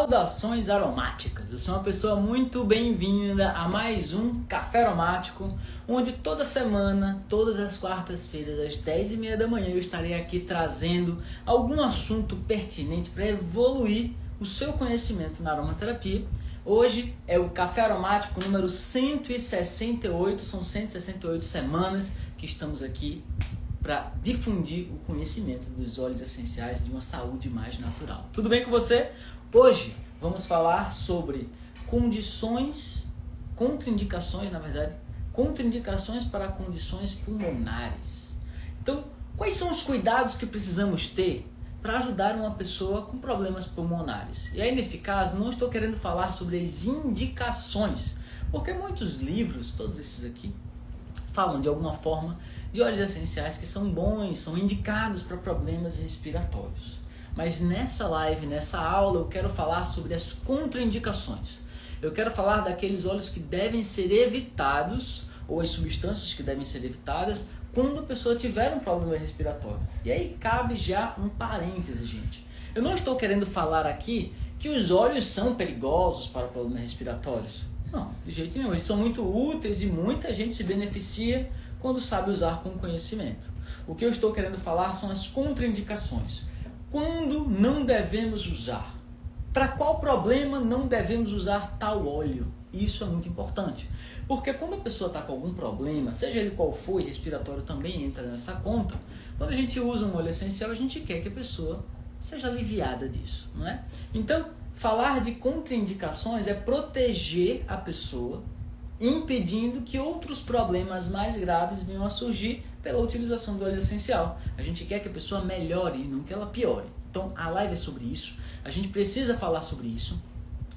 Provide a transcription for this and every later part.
Saudações aromáticas! Eu sou uma pessoa muito bem-vinda a mais um Café Aromático, onde toda semana, todas as quartas-feiras, às 10h30 da manhã, eu estarei aqui trazendo algum assunto pertinente para evoluir o seu conhecimento na aromaterapia. Hoje é o Café Aromático número 168, são 168 semanas que estamos aqui para difundir o conhecimento dos óleos essenciais de uma saúde mais natural. Tudo bem com você? Hoje vamos falar sobre contraindicações para condições pulmonares. Então, quais são os cuidados que precisamos ter para ajudar uma pessoa com problemas pulmonares? E aí, nesse caso, não estou querendo falar sobre as indicações, porque muitos livros, todos esses aqui, falam de alguma forma de óleos essenciais que são bons, são indicados para problemas respiratórios. Mas nessa live, nessa aula, eu quero falar sobre as contraindicações. Eu quero falar daqueles óleos que devem ser evitados, ou as substâncias que devem ser evitadas, quando a pessoa tiver um problema respiratório. E aí cabe já um parêntese, gente. Eu não estou querendo falar aqui que os óleos são perigosos para problemas respiratórios. Não, de jeito nenhum. Eles são muito úteis e muita gente se beneficia quando sabe usar com conhecimento. O que eu estou querendo falar são as contraindicações. Quando não devemos usar? Para qual problema não devemos usar tal óleo? Isso é muito importante. Porque quando a pessoa está com algum problema, seja ele qual for, e respiratório também entra nessa conta, quando a gente usa um óleo essencial, a gente quer que a pessoa seja aliviada disso, não é? Então, falar de contraindicações é proteger a pessoa, impedindo que outros problemas mais graves venham a surgir pela utilização do óleo essencial. A gente quer que a pessoa melhore, não que ela piore. Então, a live é sobre isso. A gente precisa falar sobre isso.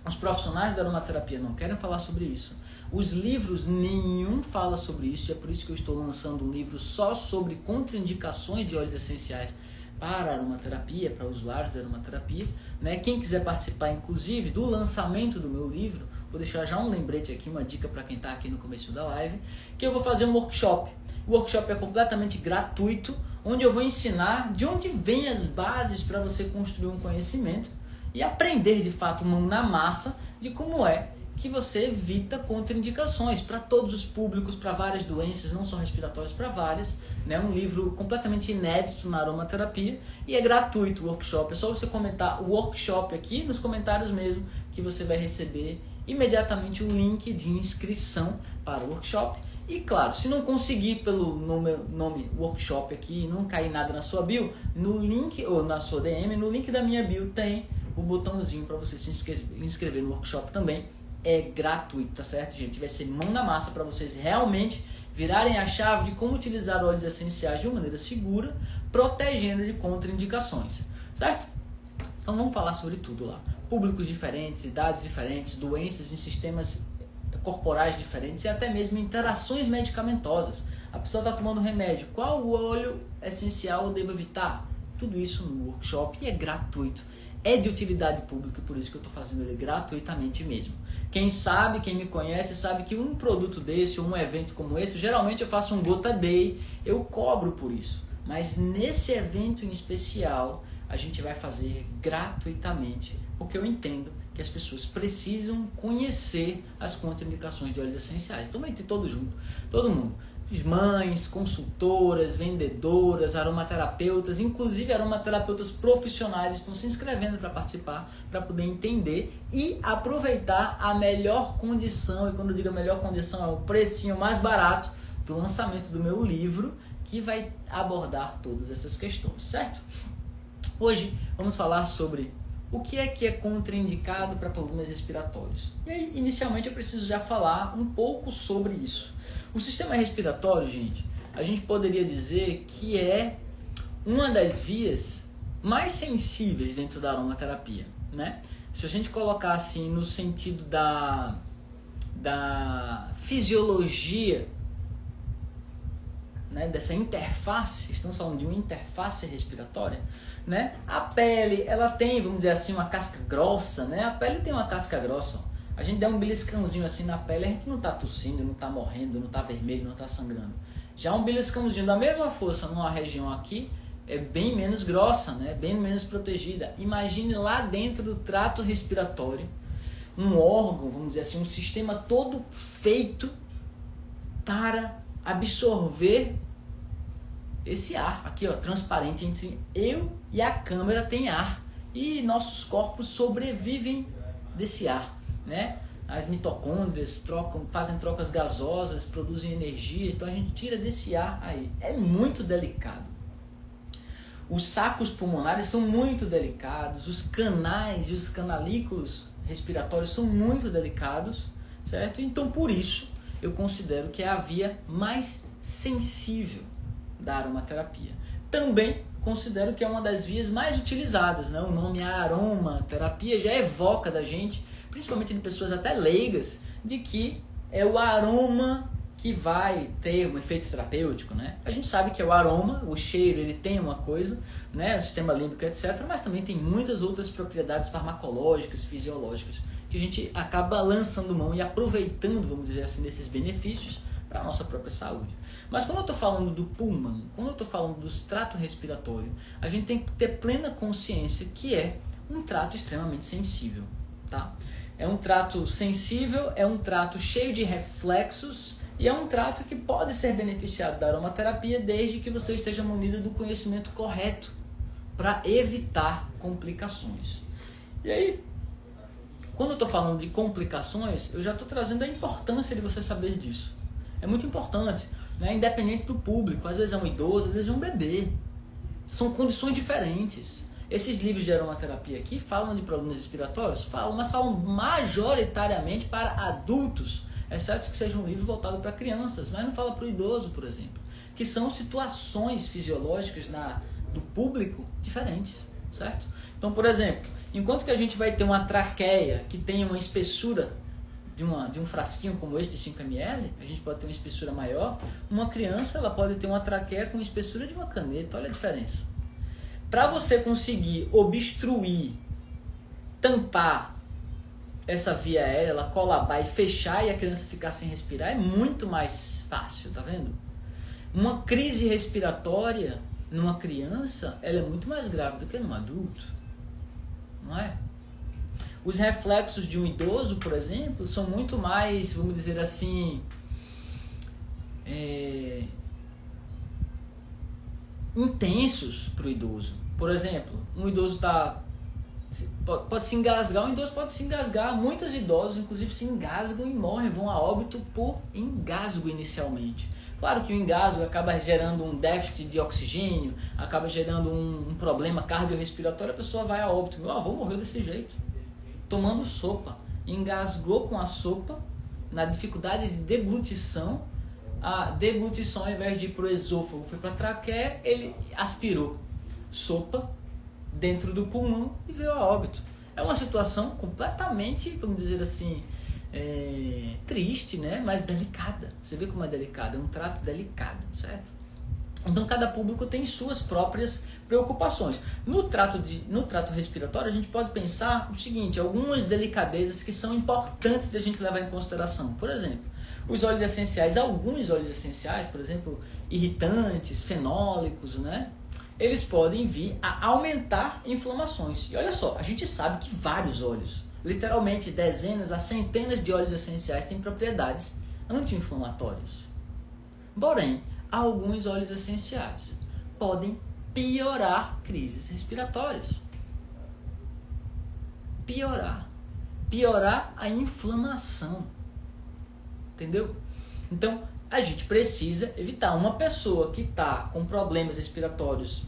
Os profissionais da aromaterapia não querem falar sobre isso. Os livros, nenhum fala sobre isso. E é por isso que eu estou lançando um livro só sobre contraindicações de óleos essenciais para a aromaterapia, para usuários da aromaterapia, né? Quem quiser participar, inclusive, do lançamento do meu livro, vou deixar já um lembrete aqui, uma dica para quem está aqui no começo da live, que eu vou fazer um workshop. O workshop é completamente gratuito, onde eu vou ensinar de onde vêm as bases para você construir um conhecimento e aprender, de fato, mão na massa, de como é que você evita contraindicações para todos os públicos, para várias doenças, não só respiratórias, para várias. É um livro completamente inédito na aromaterapia e é gratuito o workshop. É só você comentar o workshop aqui nos comentários mesmo, que você vai receber imediatamente o link de inscrição para o workshop. E claro, se não conseguir pelo nome workshop aqui e não cair nada na sua bio, no link, ou na sua DM, no link da minha bio tem o botãozinho para você se inscrever no workshop também. É gratuito, tá certo, gente? Vai ser mão na massa para vocês realmente virarem a chave de como utilizar óleos essenciais de uma maneira segura, protegendo de contraindicações, certo? Então vamos falar sobre tudo lá. Públicos diferentes, idades diferentes, doenças em sistemas corporais diferentes e até mesmo interações medicamentosas. A pessoa está tomando remédio, qual óleo essencial eu devo evitar? Tudo isso no workshop e é gratuito. É de utilidade pública, por isso que eu estou fazendo ele gratuitamente mesmo. Quem sabe, quem me conhece, sabe que um produto desse ou um evento como esse, geralmente eu faço um Gota Day, eu cobro por isso. Mas nesse evento em especial, a gente vai fazer gratuitamente, porque eu entendo que as pessoas precisam conhecer as contraindicações de óleos essenciais. Então vai ter todo mundo. Mães, consultoras, vendedoras, aromaterapeutas, inclusive aromaterapeutas profissionais estão se inscrevendo para participar, para poder entender e aproveitar a melhor condição, e quando eu digo a melhor condição é o precinho mais barato do lançamento do meu livro, que vai abordar todas essas questões, certo? Hoje vamos falar sobre o que é contraindicado para problemas respiratórios. E aí, inicialmente, eu preciso já falar um pouco sobre isso. O sistema respiratório, gente, a gente poderia dizer que é uma das vias mais sensíveis dentro da aromaterapia, né? Se a gente colocar assim no sentido da fisiologia, né, dessa interface, estamos falando de uma interface respiratória, né? A pele, ela tem, vamos dizer assim, uma casca grossa, né? A pele tem uma casca grossa, ó. A gente dá um beliscãozinho assim na pele, a gente não está tossindo, não está morrendo, não está vermelho, não está sangrando. Já um beliscãozinho da mesma força numa região aqui, é bem menos grossa, né? Bem menos protegida. Imagine lá dentro do trato respiratório, um órgão, vamos dizer assim, um sistema todo feito para absorver esse ar. Aqui, ó, transparente, entre eu e a câmera tem ar. E nossos corpos sobrevivem desse ar, né? As mitocôndrias fazem trocas gasosas, produzem energia, então a gente tira desse ar aí. É muito delicado. Os sacos pulmonares são muito delicados, os canais e os canalículos respiratórios são muito delicados, certo? Então, por isso, eu considero que é a via mais sensível da aromaterapia. Também considero que é uma das vias mais utilizadas, né? O nome aromaterapia já evoca da gente, principalmente de pessoas até leigas, de que é o aroma que vai ter um efeito terapêutico, né? A gente sabe que é o aroma, o cheiro, ele tem uma coisa, né? O sistema límbico, etc., mas também tem muitas outras propriedades farmacológicas, fisiológicas, que a gente acaba lançando mão e aproveitando, vamos dizer assim, desses benefícios para a nossa própria saúde. Mas quando eu estou falando do pulmão, quando eu estou falando do trato respiratório, a gente tem que ter plena consciência que é um trato extremamente sensível, tá? É um trato sensível, é um trato cheio de reflexos e é um trato que pode ser beneficiado da aromaterapia desde que você esteja munido do conhecimento correto para evitar complicações. E aí, quando eu estou falando de complicações, eu já estou trazendo a importância de você saber disso. É muito importante, né? Independente do público, às vezes é um idoso, às vezes é um bebê. São condições diferentes. Esses livros de aromaterapia aqui falam de problemas respiratórios? Falam, mas falam majoritariamente para adultos, exceto que seja um livro voltado para crianças, mas não fala para o idoso, por exemplo, que são situações fisiológicas do público diferentes, certo? Então, por exemplo, enquanto que a gente vai ter uma traqueia que tem uma espessura de um frasquinho como esse de 5 ml, a gente pode ter uma espessura maior, uma criança ela pode ter uma traqueia com espessura de uma caneta, olha a diferença. Para você conseguir obstruir, tampar essa via aérea, ela colabar e fechar e a criança ficar sem respirar, é muito mais fácil, tá vendo? Uma crise respiratória numa criança, ela é muito mais grave do que num adulto, não é? Os reflexos de um idoso, por exemplo, são muito mais, vamos dizer assim, intensos para o idoso. Por exemplo, um idoso pode se engasgar, um idoso pode se engasgar. Muitos idosos, inclusive, se engasgam e morrem, vão a óbito por engasgo inicialmente. Claro que o engasgo acaba gerando um déficit de oxigênio, acaba gerando um problema cardiorrespiratório, a pessoa vai a óbito. Meu avô morreu desse jeito, tomando sopa. Engasgou com a sopa, na dificuldade de deglutição. A deglutição, ao invés de ir para o esôfago, foi para a traqueia, ele aspirou sopa dentro do pulmão e veio a óbito. É uma situação completamente, vamos dizer assim, triste, né? Mas delicada. Você vê como é delicado, é um trato delicado, certo? Então cada público tem suas próprias preocupações. No trato respiratório a gente pode pensar o seguinte, algumas delicadezas que são importantes da gente levar em consideração. Por exemplo, os óleos essenciais, alguns óleos essenciais, por exemplo, irritantes, fenólicos, né? Eles podem vir a aumentar inflamações. E olha só, a gente sabe que vários óleos, literalmente dezenas a centenas de óleos essenciais têm propriedades anti-inflamatórias. Porém, alguns óleos essenciais podem piorar crises respiratórias. Piorar a inflamação. Entendeu? Então, a gente precisa evitar. Uma pessoa que está com problemas respiratórios,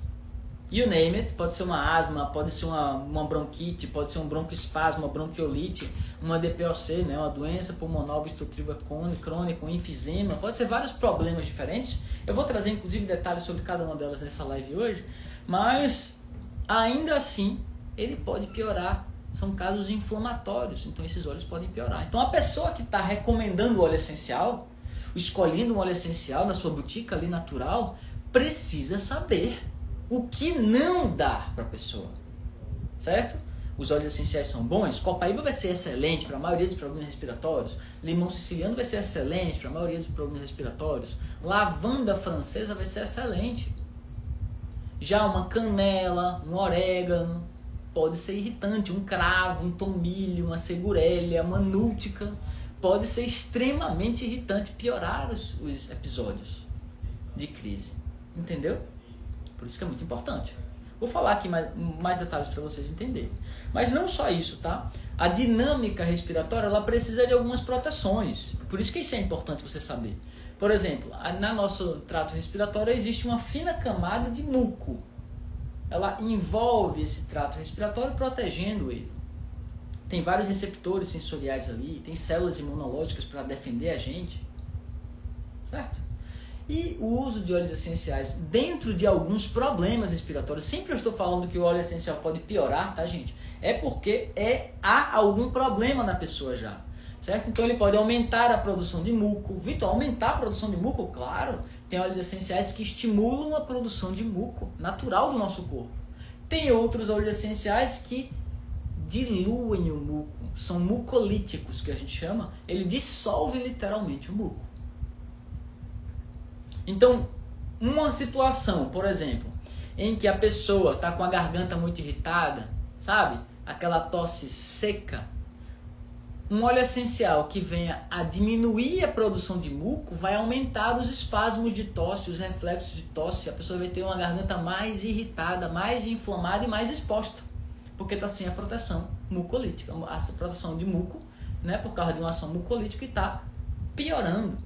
you name it, pode ser uma asma, pode ser uma bronquite, pode ser um broncoespasmo, uma bronquiolite, uma DPOC, né, uma doença pulmonar obstrutiva crônica, um enfisema, pode ser vários problemas diferentes. Eu vou trazer inclusive detalhes sobre cada uma delas nessa live hoje, mas ainda assim ele pode piorar. São casos inflamatórios, então esses óleos podem piorar. Então a pessoa que está recomendando o óleo essencial, escolhendo um óleo essencial na sua boutique ali natural, precisa saber o que não dá para a pessoa, certo? Os óleos essenciais são bons, copaíba vai ser excelente para a maioria dos problemas respiratórios, limão siciliano vai ser excelente para a maioria dos problemas respiratórios, lavanda francesa vai ser excelente, Já uma canela, um orégano, pode ser irritante. Um cravo, um tomilho, uma segurélia, uma nútica, pode ser extremamente irritante, piorar os episódios de crise. Entendeu? Por isso que é muito importante. Vou falar aqui mais detalhes para vocês entenderem. Mas não só isso, tá? A dinâmica respiratória, ela precisa de algumas proteções. Por isso que isso é importante você saber. Por exemplo, no nosso trato respiratório existe uma fina camada de muco. Ela envolve esse trato respiratório protegendo ele. Tem vários receptores sensoriais ali, tem células imunológicas para defender a gente. Certo? E o uso de óleos essenciais dentro de alguns problemas respiratórios. Sempre eu estou falando que o óleo essencial pode piorar, tá, gente? É porque há algum problema na pessoa já. Certo? Então ele pode aumentar a produção de muco. Vitor, aumentar a produção de muco? Claro. Tem óleos essenciais que estimulam a produção de muco natural do nosso corpo. Tem outros óleos essenciais que diluem o muco. São mucolíticos, que a gente chama. Ele dissolve literalmente o muco. Então, uma situação, por exemplo, em que a pessoa está com a garganta muito irritada, sabe? Aquela tosse seca. Um óleo essencial que venha a diminuir a produção de muco vai aumentar os espasmos de tosse, os reflexos de tosse. A pessoa vai ter uma garganta mais irritada, mais inflamada e mais exposta, porque está sem a proteção mucolítica. A proteção de muco, né, por causa de uma ação mucolítica, está piorando.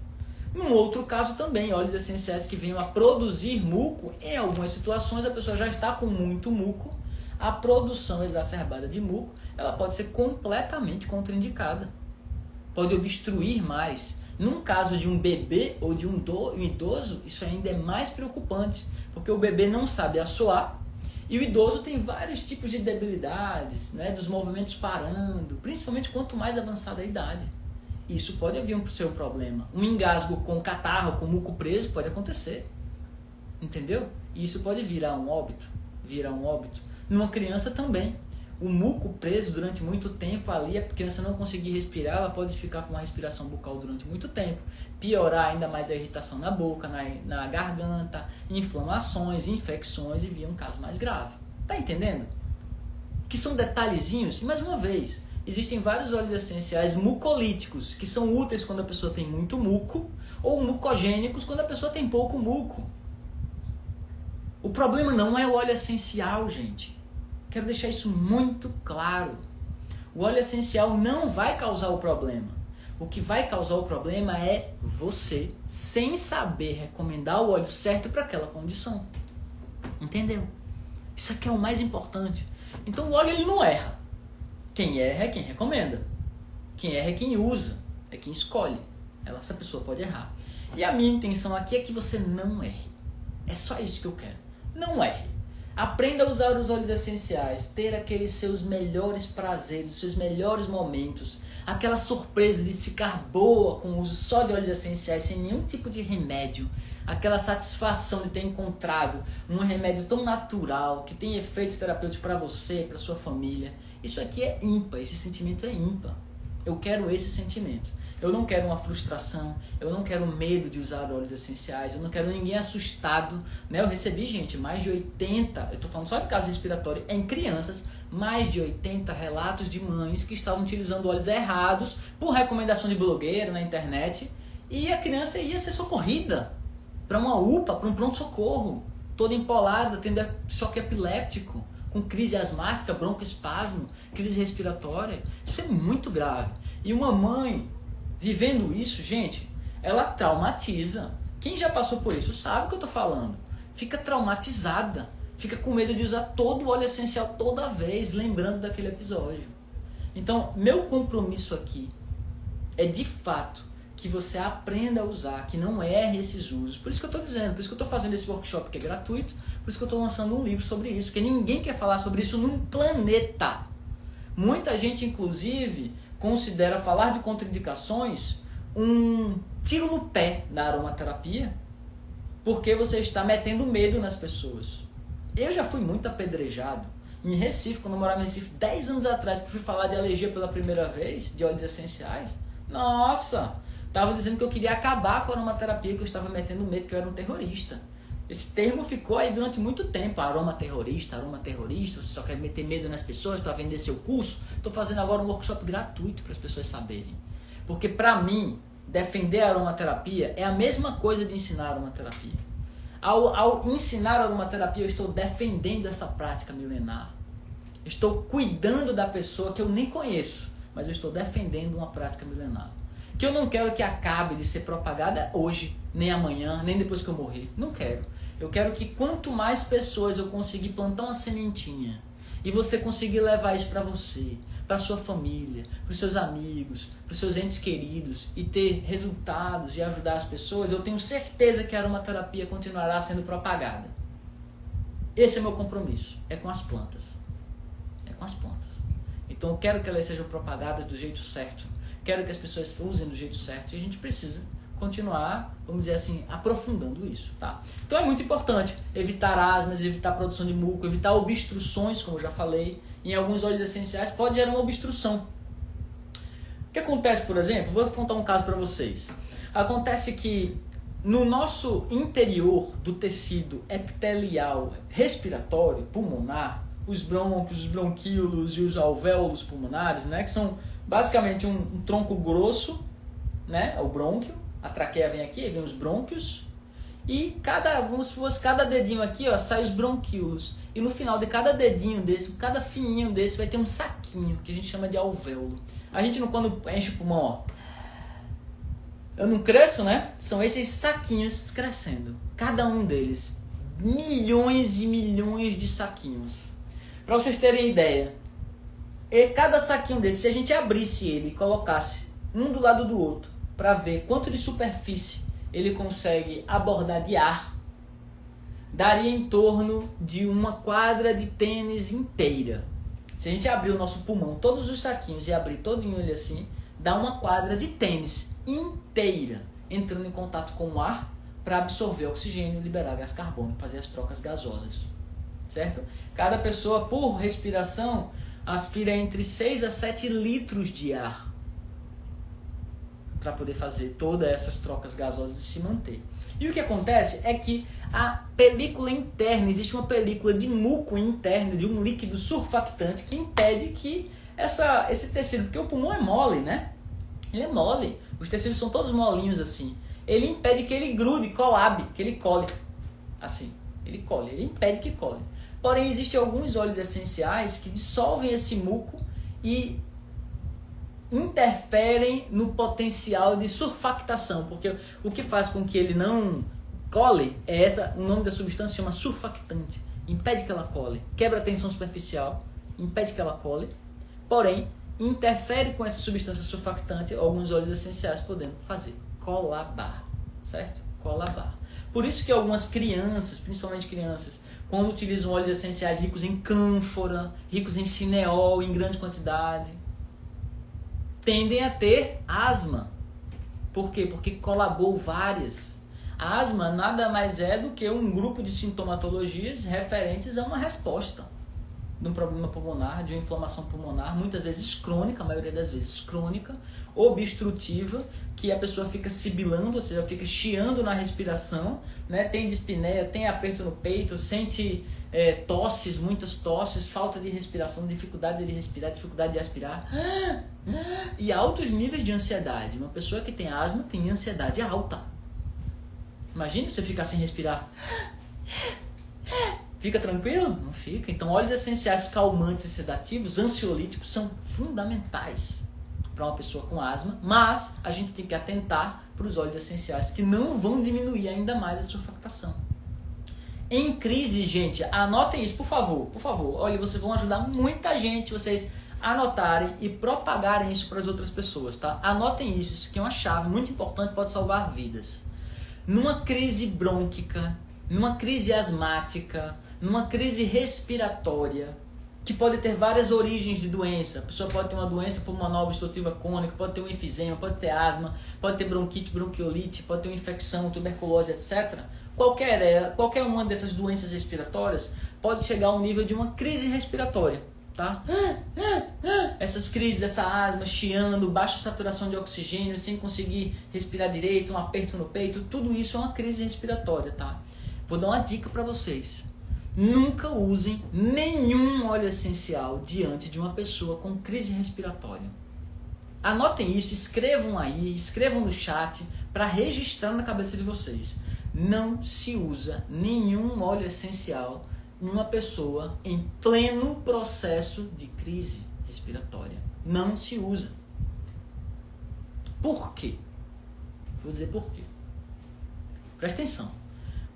Num outro caso também, óleos essenciais que venham a produzir muco, em algumas situações a pessoa já está com muito muco, a produção exacerbada de muco, ela pode ser completamente contraindicada. Pode obstruir mais. Num caso de um bebê ou de um idoso, isso ainda é mais preocupante, porque o bebê não sabe assoar e o idoso tem vários tipos de debilidades, né, dos movimentos parando, principalmente quanto mais avançada a idade. Isso pode vir para o seu problema. Um engasgo com catarro, com muco preso, pode acontecer. Entendeu? E isso pode virar um óbito. Numa criança também. O muco preso durante muito tempo ali, a criança não conseguir respirar, ela pode ficar com uma respiração bucal durante muito tempo. Piorar ainda mais a irritação na boca, na garganta, inflamações, infecções e vir um caso mais grave. Tá entendendo? Que são detalhezinhos. E mais uma vez, existem vários óleos essenciais mucolíticos, que são úteis quando a pessoa tem muito muco, ou mucogênicos quando a pessoa tem pouco muco. O problema não é o óleo essencial, gente. Quero deixar isso muito claro. O óleo essencial não vai causar o problema. O que vai causar o problema é você, sem saber recomendar o óleo certo para aquela condição. Entendeu? Isso aqui é o mais importante. Então o óleo ele não erra. Quem erra é quem recomenda. Quem erra é quem usa. É quem escolhe. Essa pessoa pode errar. E a minha intenção aqui é que você não erre. É só isso que eu quero. Não erre. Aprenda a usar os óleos essenciais. Ter aqueles seus melhores prazeres, os seus melhores momentos. Aquela surpresa de ficar boa com o uso só de óleos essenciais, sem nenhum tipo de remédio. Aquela satisfação de ter encontrado um remédio tão natural, que tem efeito terapêutico para você, para sua família. Isso aqui é ímpar, esse sentimento é ímpar. Eu quero esse sentimento. Eu não quero uma frustração, eu não quero medo de usar óleos essenciais, eu não quero ninguém assustado. Né? Eu recebi, gente, mais de 80, eu estou falando só de caso respiratório, em crianças, mais de 80 relatos de mães que estavam utilizando óleos errados por recomendação de blogueiro na internet e a criança ia ser socorrida para uma UPA, para um pronto-socorro, toda empolada, tendo choque epiléptico, com crise asmática, broncoespasmo, crise respiratória. Isso é muito grave. E uma mãe vivendo isso, gente, ela traumatiza. Quem já passou por isso sabe o que eu estou falando. Fica traumatizada, fica com medo de usar todo o óleo essencial toda vez, lembrando daquele episódio. Então, meu compromisso aqui é de fato que você aprenda a usar, que não erre esses usos. Por isso que eu estou dizendo, por isso que eu estou fazendo esse workshop que é gratuito, por isso que eu estou lançando um livro sobre isso, porque ninguém quer falar sobre isso no planeta. Muita gente, inclusive, considera falar de contraindicações um tiro no pé da aromaterapia, porque você está metendo medo nas pessoas. Eu já fui muito apedrejado. Em Recife, quando eu morava em Recife, 10 anos atrás, que eu fui falar de alergia pela primeira vez, de óleos essenciais, nossa, estava dizendo que eu queria acabar com a aromaterapia, que eu estava metendo medo, que eu era um terrorista. Esse termo ficou aí durante muito tempo, aroma terrorista, você só quer meter medo nas pessoas para vender seu curso. Estou fazendo agora um workshop gratuito para as pessoas saberem. Porque para mim, defender a aromaterapia é a mesma coisa de ensinar a aromaterapia. Ao ensinar a aromaterapia, eu estou defendendo essa prática milenar. Estou cuidando da pessoa que eu nem conheço, mas eu estou defendendo uma prática milenar. Que eu não quero que acabe de ser propagada hoje, nem amanhã, nem depois que eu morrer. Não quero. Eu quero que quanto mais pessoas eu conseguir plantar uma sementinha e você conseguir levar isso para você, para sua família, para os seus amigos, para os seus entes queridos e ter resultados e ajudar as pessoas, eu tenho certeza que a aromaterapia continuará sendo propagada. Esse é o meu compromisso. É com as plantas. É com as plantas. Então eu quero que elas sejam propagadas do jeito certo. Quero que as pessoas usem do jeito certo. E a gente precisa continuar, vamos dizer assim, aprofundando isso, tá? Então é muito importante evitar asmas, evitar a produção de muco, evitar obstruções, como eu já falei. Em alguns óleos essenciais pode gerar uma obstrução. O que acontece, por exemplo? Vou contar um caso para vocês. Acontece que no nosso interior do tecido epitelial respiratório, pulmonar, os brônquios, os bronquíolos e os alvéolos pulmonares, né, que são basicamente um tronco grosso, né, o brônquio, a traqueia vem aqui, vem os brônquios, e como se fosse cada dedinho aqui, ó, sai os bronquíolos. E no final de cada dedinho desse, cada fininho desse, vai ter um saquinho, que a gente chama de alvéolo. A gente, quando enche o pulmão, ó, eu não cresço, né? São esses saquinhos crescendo. Cada um deles. Milhões e milhões de saquinhos. Para vocês terem ideia, cada saquinho desse, se a gente abrisse ele e colocasse um do lado do outro, para ver quanto de superfície ele consegue abordar de ar, daria em torno de uma quadra de tênis inteira. Se a gente abrir o nosso pulmão, todos os saquinhos, e abrir todinho ele assim, dá uma quadra de tênis inteira, entrando em contato com o ar para absorver oxigênio e liberar gás carbônico, fazer as trocas gasosas. Certo? Cada pessoa, por respiração, aspira entre 6 a 7 litros de ar para poder fazer todas essas trocas gasosas e se manter. E o que acontece é que a película interna, existe uma película de muco interno, de um líquido surfactante que impede que esse tecido, porque o pulmão é mole, né? Ele é mole, os tecidos são todos molinhos assim. Ele impede que ele grude, colabe, que ele cole. Assim, ele impede que cole. Porém, existem alguns óleos essenciais que dissolvem esse muco e interferem no potencial de surfactação, porque o que faz com que ele não cole é o nome da substância chama surfactante, impede que ela cole, quebra a tensão superficial, impede que ela cole, porém interfere com essa substância surfactante, alguns óleos essenciais podendo fazer colabar, certo? Colabar. Por isso que algumas crianças, principalmente crianças, quando utilizam óleos essenciais ricos em cânfora, ricos em cineol em grande quantidade, tendem a ter asma. Por quê? Porque colabou várias. A asma nada mais é do que um grupo de sintomatologias referentes a uma resposta de um problema pulmonar, de uma inflamação pulmonar, muitas vezes crônica, a maioria das vezes crônica, obstrutiva, que a pessoa fica sibilando, ou seja, fica chiando na respiração, né? Tem dispneia, tem aperto no peito, sente tosses, muitas tosses, falta de respiração, dificuldade de respirar, dificuldade de aspirar, e altos níveis de ansiedade. Uma pessoa que tem asma tem ansiedade alta. Imagine você ficar sem respirar. Fica tranquilo? Não fica. Então, óleos essenciais calmantes e sedativos, ansiolíticos, são fundamentais para uma pessoa com asma, mas a gente tem que atentar para os óleos essenciais que não vão diminuir ainda mais a surfactação. Em crise, gente, anotem isso, por favor, por favor. Olha, vocês vão ajudar muita gente, vocês anotarem e propagarem isso para as outras pessoas, tá? Anotem isso, isso aqui é uma chave muito importante, pode salvar vidas. Numa crise brônquica, numa crise asmática, numa crise respiratória, que pode ter várias origens de doença. A pessoa pode ter uma doença pulmonar obstrutiva crônica, pode ter um enfisema, pode ter asma, pode ter bronquite, bronquiolite, pode ter uma infecção, tuberculose, etc. Qualquer uma dessas doenças respiratórias pode chegar ao nível de uma crise respiratória, tá? Essas crises, essa asma, chiando, baixa saturação de oxigênio, sem conseguir respirar direito, um aperto no peito, tudo isso é uma crise respiratória, tá? Vou dar uma dica para vocês. Nunca usem nenhum óleo essencial diante de uma pessoa com crise respiratória. Anotem isso, escrevam aí, escrevam no chat para registrar na cabeça de vocês. Não se usa nenhum óleo essencial em uma pessoa em pleno processo de crise respiratória. Não se usa. Por quê? Vou dizer por quê. Presta atenção.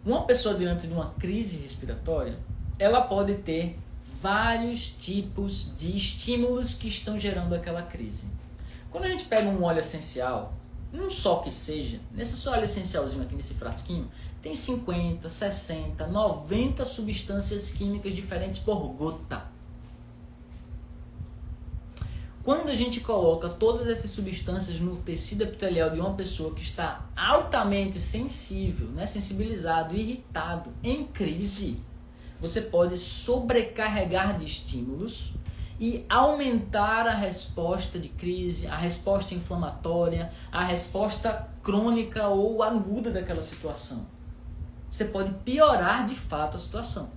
Uma pessoa diante de uma crise respiratória, ela pode ter vários tipos de estímulos que estão gerando aquela crise. Quando a gente pega um óleo essencial, um só que seja, nesse óleo essencialzinho aqui nesse frasquinho, tem 50, 60, 90 substâncias químicas diferentes por gota. Quando a gente coloca todas essas substâncias no tecido epitelial de uma pessoa que está altamente sensível, né, sensibilizado, irritado, em crise, você pode sobrecarregar de estímulos e aumentar a resposta de crise, a resposta inflamatória, a resposta crônica ou aguda daquela situação. Você pode piorar de fato a situação.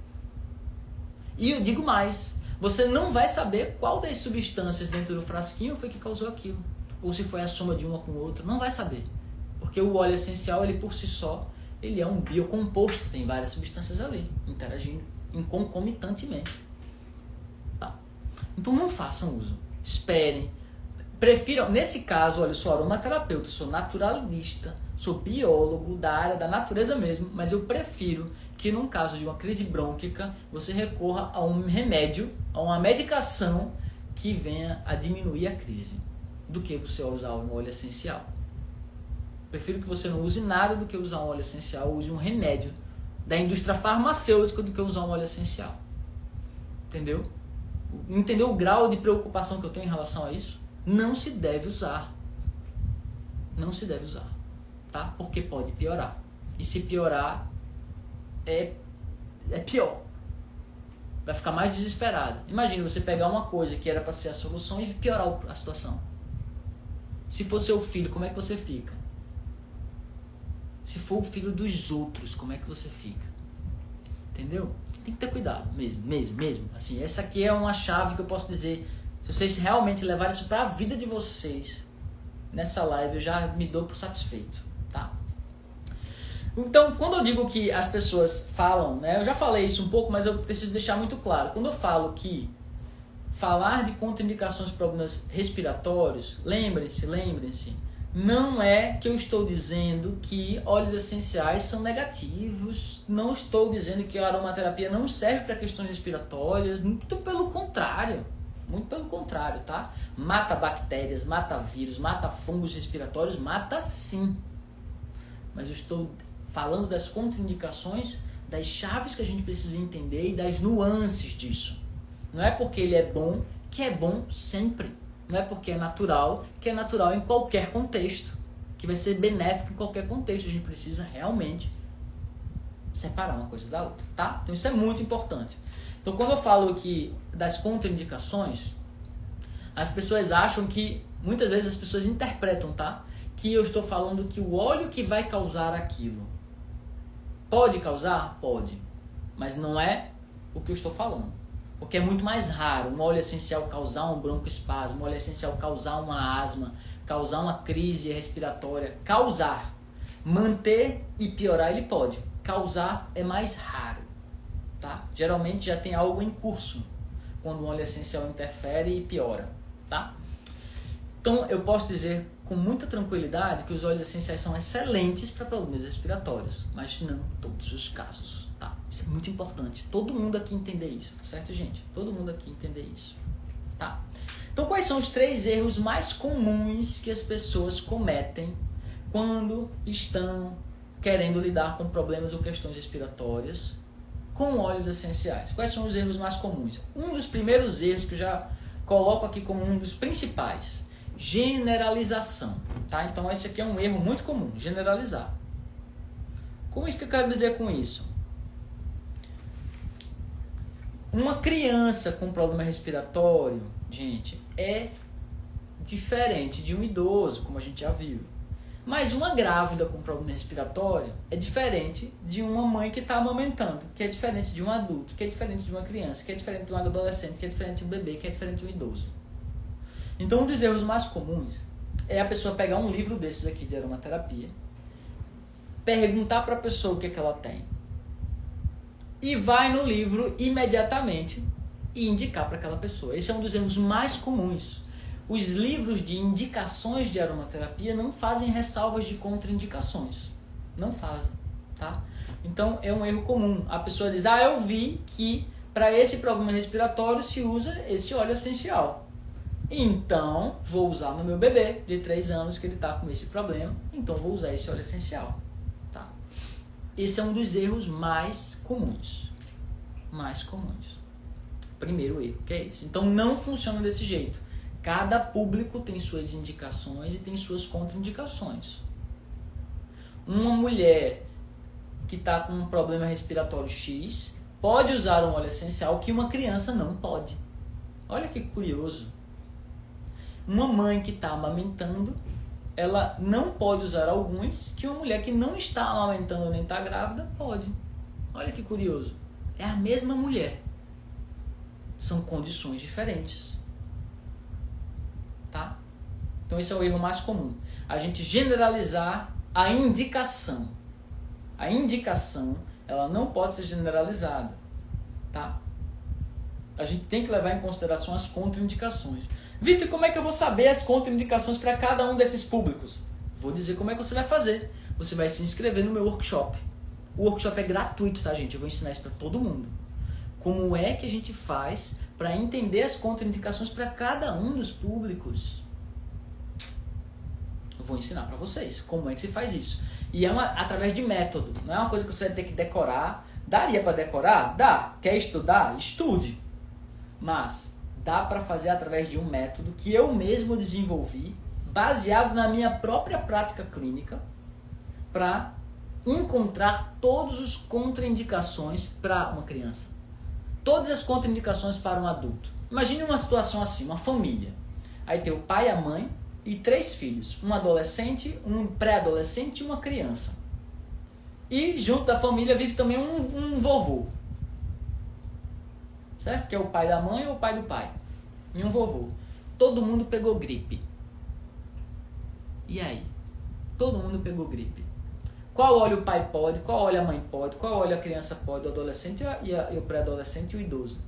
E eu digo mais, você não vai saber qual das substâncias dentro do frasquinho foi que causou aquilo. Ou se foi a soma de uma com outra, não vai saber. Porque o óleo essencial, ele por si só, ele é um biocomposto, tem várias substâncias ali, interagindo concomitantemente. Tá. Então não façam uso. Esperem. Prefiram, nesse caso, olha, eu sou aromaterapeuta, sou naturalista, sou biólogo da área da natureza mesmo, mas eu prefiro que num caso de uma crise brônquica, você recorra a um remédio, a uma medicação que venha a diminuir a crise, do que você usar um óleo essencial. Prefiro que você não use nada do que usar um óleo essencial, use um remédio da indústria farmacêutica do que usar um óleo essencial. Entendeu? Entendeu o grau de preocupação que eu tenho em relação a isso? Não se deve usar. Não se deve usar. Tá? Porque pode piorar. E se piorar, é pior. Vai ficar mais desesperado. Imagine você pegar uma coisa que era para ser a solução e piorar a situação. Se for seu filho, como é que você fica? Se for o filho dos outros, como é que você fica? Entendeu? Tem que ter cuidado, mesmo. Assim, essa aqui é uma chave que eu posso dizer. Se vocês realmente levarem isso para a vida de vocês, nessa live eu já me dou por satisfeito, tá? Então, quando eu digo que as pessoas falam, né, eu já falei isso um pouco, mas eu preciso deixar muito claro. Quando eu falo que falar de contraindicações de problemas respiratórios, lembrem-se, não é que eu estou dizendo que óleos essenciais são negativos, não estou dizendo que a aromaterapia não serve para questões respiratórias, muito pelo contrário, tá? Mata bactérias, mata vírus, mata fungos respiratórios, mata sim. Mas eu estou falando das contraindicações, das chaves que a gente precisa entender e das nuances disso. Não é porque ele é bom que é bom sempre. Não é porque é natural que é natural em qualquer contexto. Que vai ser benéfico em qualquer contexto. A gente precisa realmente separar uma coisa da outra, tá? Então isso é muito importante. Então quando eu falo aqui das contraindicações, as pessoas acham que, muitas vezes as pessoas interpretam, tá? Que eu estou falando que o óleo que vai causar aquilo. Pode causar? Pode. Mas não é o que eu estou falando. Porque é muito mais raro um óleo essencial causar um broncoespasmo, um óleo essencial causar uma asma, causar uma crise respiratória. Causar. Manter e piorar ele pode. Causar é mais raro. Tá? Geralmente já tem algo em curso quando um óleo essencial interfere e piora. Tá? Então eu posso dizer com muita tranquilidade que os óleos essenciais são excelentes para problemas respiratórios, mas não todos os casos, tá? Isso é muito importante. Todo mundo aqui entender isso, tá certo, gente? Todo mundo aqui entender isso, tá? Então, quais são os 3 erros mais comuns que as pessoas cometem quando estão querendo lidar com problemas ou questões respiratórias com óleos essenciais? Quais são os erros mais comuns? Um dos primeiros erros que eu já coloco aqui como um dos principais: generalização, tá? Então esse aqui é um erro muito comum, generalizar. Como isso que eu quero dizer com isso? Uma criança com problema respiratório, gente, é diferente de um idoso, como a gente já viu. Mas uma grávida com problema respiratório é diferente de uma mãe que está amamentando, que é diferente de um adulto, que é diferente de uma criança, que é diferente de um adolescente, que é diferente de um bebê, que é diferente de um idoso. Então, um dos erros mais comuns é a pessoa pegar um livro desses aqui de aromaterapia, perguntar para a pessoa o que é que ela tem, e vai no livro imediatamente e indicar para aquela pessoa. Esse é um dos erros mais comuns. Os livros de indicações de aromaterapia não fazem ressalvas de contraindicações. Não fazem, tá? Então, é um erro comum. A pessoa diz, eu vi que para esse problema respiratório se usa esse óleo essencial. Então, vou usar no meu bebê de 3 anos que ele está com esse problema. Então, vou usar esse óleo essencial. Tá? Esse é um dos erros mais comuns. Mais comuns. Primeiro erro, que é esse. Então, não funciona desse jeito. Cada público tem suas indicações e tem suas contraindicações. Uma mulher que está com um problema respiratório X pode usar um óleo essencial que uma criança não pode. Olha que curioso. Uma mãe que está amamentando, ela não pode usar alguns que uma mulher que não está amamentando nem está grávida pode. Olha que curioso. É a mesma mulher. São condições diferentes. Tá? Então esse é o erro mais comum. A gente generalizar a indicação. A indicação, ela não pode ser generalizada. Tá? A gente tem que levar em consideração as contraindicações. Vitor, como é que eu vou saber as contraindicações para cada um desses públicos? Vou dizer como é que você vai fazer. Você vai se inscrever no meu workshop. O workshop é gratuito, tá, gente? Eu vou ensinar isso para todo mundo. Como é que a gente faz para entender as contraindicações para cada um dos públicos? Eu vou ensinar para vocês como é que se faz isso. E é através de método. Não é uma coisa que você vai ter que decorar. Daria para decorar? Dá. Quer estudar? Estude. Mas dá para fazer através de um método que eu mesmo desenvolvi, baseado na minha própria prática clínica, para encontrar todas as contraindicações para uma criança. Todas as contraindicações para um adulto. Imagine uma situação assim, uma família. Aí tem o pai, a mãe e 3 filhos. Um adolescente, um pré-adolescente e uma criança. E junto da família vive também um vovô. Certo? Que é o pai da mãe ou o pai do pai. E um vovô. Todo mundo pegou gripe. E aí? Todo mundo pegou gripe. Qual óleo o pai pode, qual óleo a mãe pode, qual óleo a criança pode, o adolescente e o pré-adolescente e o idoso.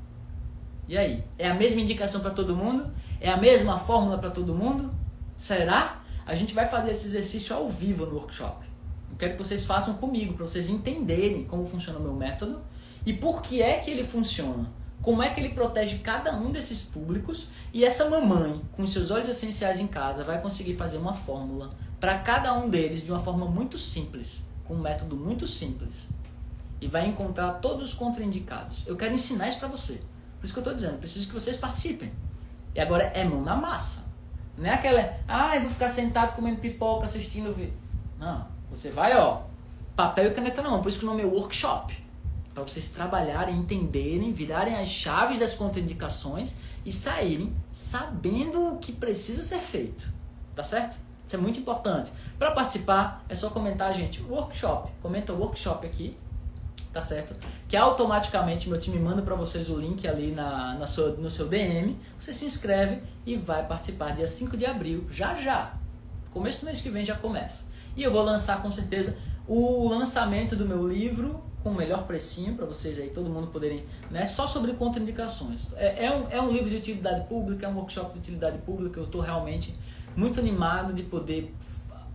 E aí? É a mesma indicação para todo mundo? É a mesma fórmula para todo mundo? Será? A gente vai fazer esse exercício ao vivo no workshop. Eu quero que vocês façam comigo, para vocês entenderem como funciona o meu método e por que é que ele funciona. Como é que ele protege cada um desses públicos e essa mamãe, com seus óleos essenciais em casa, vai conseguir fazer uma fórmula para cada um deles de uma forma muito simples, com um método muito simples. E vai encontrar todos os contraindicados. Eu quero ensinar isso para você. Por isso que eu estou dizendo, preciso que vocês participem. E agora é mão na massa. Não é aquela, eu vou ficar sentado comendo pipoca, assistindo o vídeo. Não, você vai, papel e caneta na mão. Por isso que o nome é workshop. Para vocês trabalharem, entenderem, virarem as chaves das contraindicações e saírem sabendo o que precisa ser feito. Tá certo? Isso é muito importante. Para participar, é só comentar, gente, workshop. Comenta workshop aqui, tá certo? Que automaticamente meu time manda para vocês o link ali no seu DM. Você se inscreve e vai participar dia 5 de abril, já. Começo do mês que vem já começa. E eu vou lançar com certeza o lançamento do meu livro com o melhor precinho para vocês aí, todo mundo poderem, né? Só sobre contraindicações. É um livro de utilidade pública, é um workshop de utilidade pública. Eu estou realmente muito animado de poder,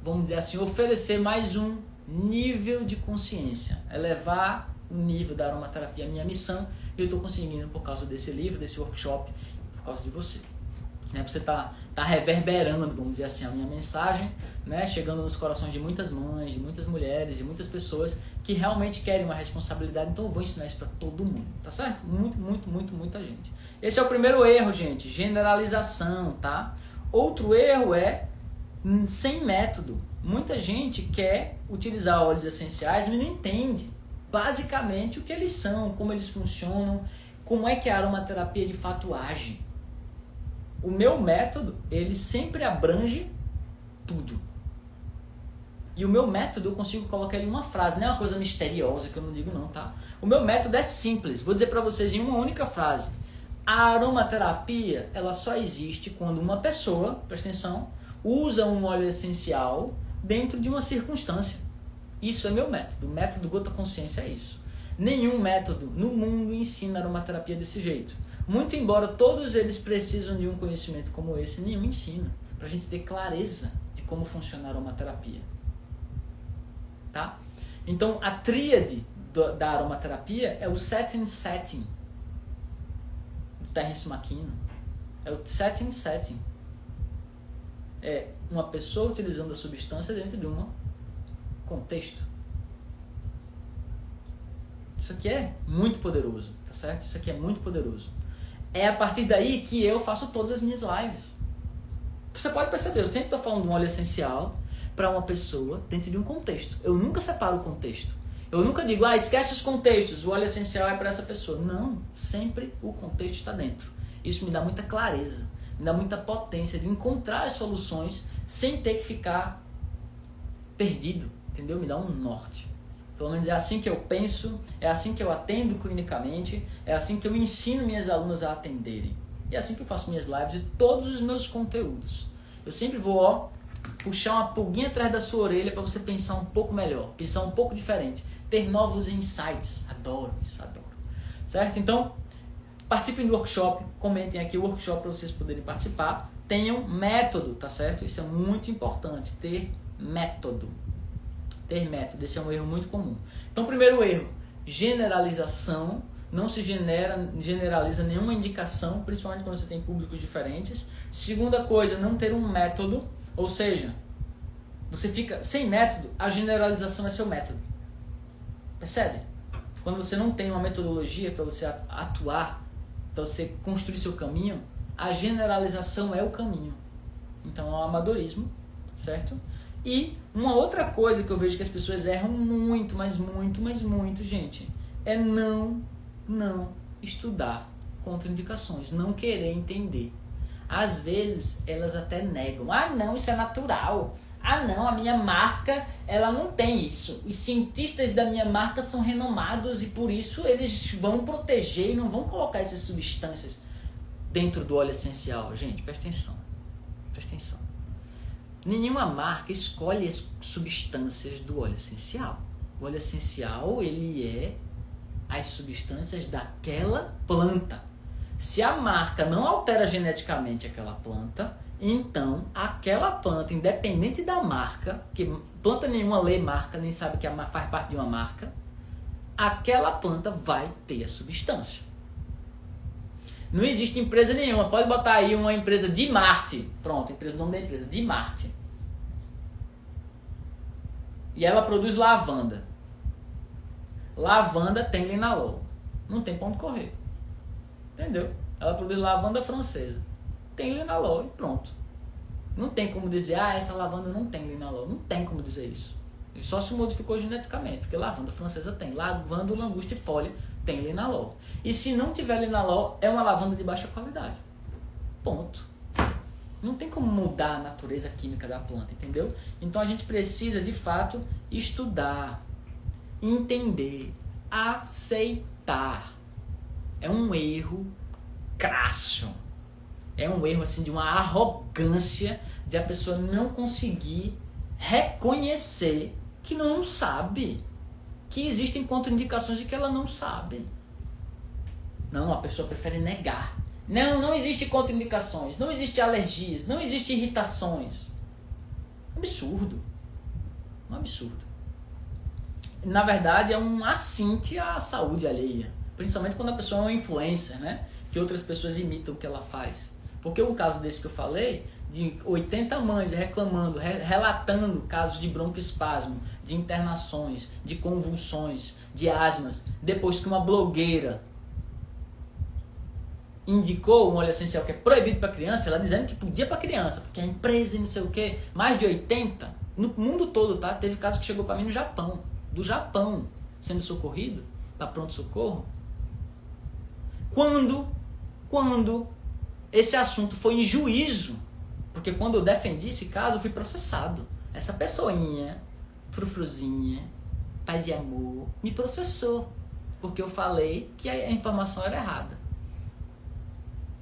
vamos dizer assim, oferecer mais um nível de consciência, elevar o nível da aromaterapia, a minha missão, e eu estou conseguindo por causa desse livro, desse workshop, por causa de você. Né? Você está reverberando, vamos dizer assim, a minha mensagem, né? Chegando nos corações de muitas mães, de muitas mulheres, de muitas pessoas que realmente querem uma responsabilidade, então eu vou ensinar isso para todo mundo, tá certo? Muita gente. Esse é o primeiro erro, gente, generalização, tá? Outro erro é sem método. Muita gente quer utilizar óleos essenciais, mas não entende basicamente o que eles são, como eles funcionam, como é que a aromaterapia de fato age. O meu método, ele sempre abrange tudo. E o meu método eu consigo colocar ele em uma frase, não é uma coisa misteriosa que eu não digo não, tá? O meu método é simples, vou dizer para vocês em uma única frase. A aromaterapia, ela só existe quando uma pessoa, presta atenção, usa um óleo essencial dentro de uma circunstância. Isso é meu método, o método Gota Consciência é isso. Nenhum método no mundo ensina aromaterapia desse jeito. Muito embora todos eles precisam de um conhecimento como esse, nenhum ensina, para a gente ter clareza de como funciona a aromaterapia. Tá? Então, a tríade da aromaterapia é o setting, do Terence McKenna. É o setting. É uma pessoa utilizando a substância dentro de um contexto. Isso aqui é muito poderoso, tá certo? Isso aqui é muito poderoso. É a partir daí que eu faço todas as minhas lives. Você pode perceber, eu sempre estou falando de um óleo essencial para uma pessoa dentro de um contexto. Eu nunca separo o contexto. Eu nunca digo, esquece os contextos, o óleo essencial é para essa pessoa. Não, sempre o contexto está dentro. Isso me dá muita clareza, me dá muita potência de encontrar as soluções sem ter que ficar perdido, entendeu? Me dá um norte. Pelo menos é assim que eu penso, é assim que eu atendo clinicamente, é assim que eu ensino minhas alunas a atenderem. E é assim que eu faço minhas lives e todos os meus conteúdos. Eu sempre vou, puxar uma pulguinha atrás da sua orelha para você pensar um pouco melhor, pensar um pouco diferente, ter novos insights. Adoro isso, adoro. Certo? Então, participem do workshop, comentem aqui o workshop para vocês poderem participar. Tenham método, tá certo? Isso é muito importante, ter método. Ter método, esse é um erro muito comum. Então, primeiro erro, generalização. Não se generaliza nenhuma indicação, principalmente quando você tem públicos diferentes. Segunda coisa, não ter um método, ou seja, você fica sem método, a generalização é seu método. Percebe? Quando você não tem uma metodologia para você atuar, para você construir seu caminho, a generalização é o caminho. Então é um amadorismo, certo? E uma outra coisa que eu vejo que as pessoas erram muito, mas muito, gente, é não estudar contraindicações, não querer entender. Às vezes elas até negam. Não, isso é natural. Não, a minha marca, ela não tem isso. Os cientistas da minha marca são renomados e por isso eles vão proteger e não vão colocar essas substâncias dentro do óleo essencial. Gente, presta atenção. Presta atenção. Nenhuma marca escolhe as substâncias do óleo essencial. O óleo essencial, ele é as substâncias daquela planta. Se a marca não altera geneticamente aquela planta, então aquela planta, independente da marca, que planta nenhuma lê marca, nem sabe que faz parte de uma marca, aquela planta vai ter a substância. Não existe empresa nenhuma, pode botar aí uma empresa de Marte, pronto, o nome da empresa, de Marte. E ela produz lavanda. Lavanda tem linalol. Não tem pra onde correr. Entendeu? Ela produz lavanda francesa. Tem linalol e pronto. Não tem como dizer, essa lavanda não tem linalol. Não tem como dizer isso. Ele só se modificou geneticamente, porque lavanda francesa tem. Lavanda langustifolia tem linalol. E se não tiver linalol, é uma lavanda de baixa qualidade. Ponto. Não tem como mudar a natureza química da planta, entendeu? Então a gente precisa, de fato, estudar, entender, aceitar. É um erro crasso. É um erro assim de uma arrogância de a pessoa não conseguir reconhecer que não sabe, que existem contraindicações de que ela não sabe. Não, a pessoa prefere negar. Não existe contraindicações, não existe alergias, não existe irritações. Absurdo. Um absurdo. Na verdade, é um assinte à saúde alheia. Principalmente quando a pessoa é uma influencer, né? Que outras pessoas imitam o que ela faz. Porque um caso desse que eu falei, de 80 mães reclamando, relatando casos de broncoespasmo, de internações, de convulsões, de asmas, depois que uma blogueira indicou um óleo essencial que é proibido para criança, ela dizendo que podia para criança, porque a empresa e não sei o que, mais de 80, no mundo todo, tá? Teve casos que chegou para mim no Japão, do Japão, sendo socorrido, para pronto-socorro. Quando esse assunto foi em juízo, porque quando eu defendi esse caso, eu fui processado. Essa pessoinha frufruzinha, paz e amor, me processou, porque eu falei que a informação era errada.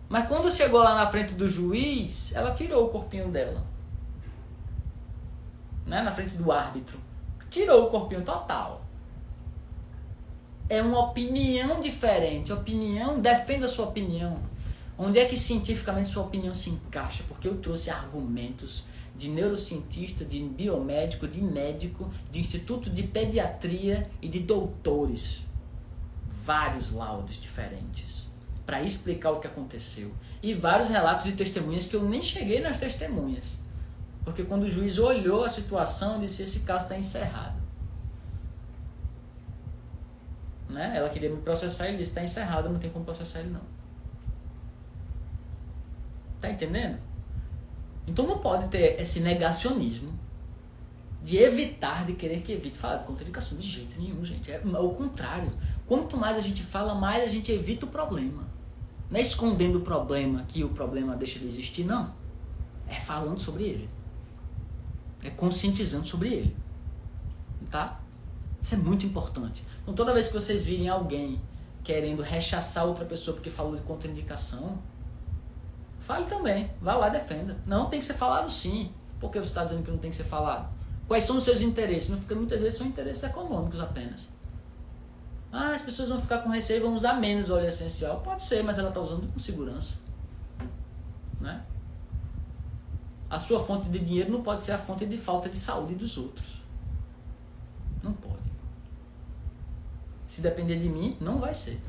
Mas quando chegou lá na frente do juiz, ela tirou o corpinho dela. Né? Na frente do árbitro. Tirou o corpinho total. É uma opinião diferente. Opinião, defenda a sua opinião. Onde é que cientificamente sua opinião se encaixa? Porque eu trouxe argumentos de neurocientista, de biomédico, de médico, de instituto de pediatria e de doutores. Vários laudos diferentes para explicar o que aconteceu. E vários relatos de testemunhas que eu nem cheguei nas testemunhas. Porque quando o juiz olhou a situação, disse, esse caso está encerrado. Né? Ela queria me processar e ele disse, está encerrado, não tem como processar ele não. Tá entendendo? Então não pode ter esse negacionismo de evitar, de querer que evite falar de contraindicação de jeito nenhum, gente. É o contrário. Quanto mais a gente fala, mais a gente evita o problema. Não é escondendo o problema que o problema deixa de existir, não. É falando sobre ele. É conscientizando sobre ele. Tá? Isso é muito importante. Então toda vez que vocês virem alguém querendo rechaçar outra pessoa porque falou de contraindicação, fale também. Vá lá e defenda. Não, tem que ser falado sim. Por que você está dizendo que não tem que ser falado? Quais são os seus interesses? Não fica, muitas vezes são interesses econômicos apenas. Ah, as pessoas vão ficar com receio e vão usar menos óleo essencial. Pode ser, mas ela está usando com segurança. Né? A sua fonte de dinheiro não pode ser a fonte de falta de saúde dos outros. Não pode. Se depender de mim, não vai ser.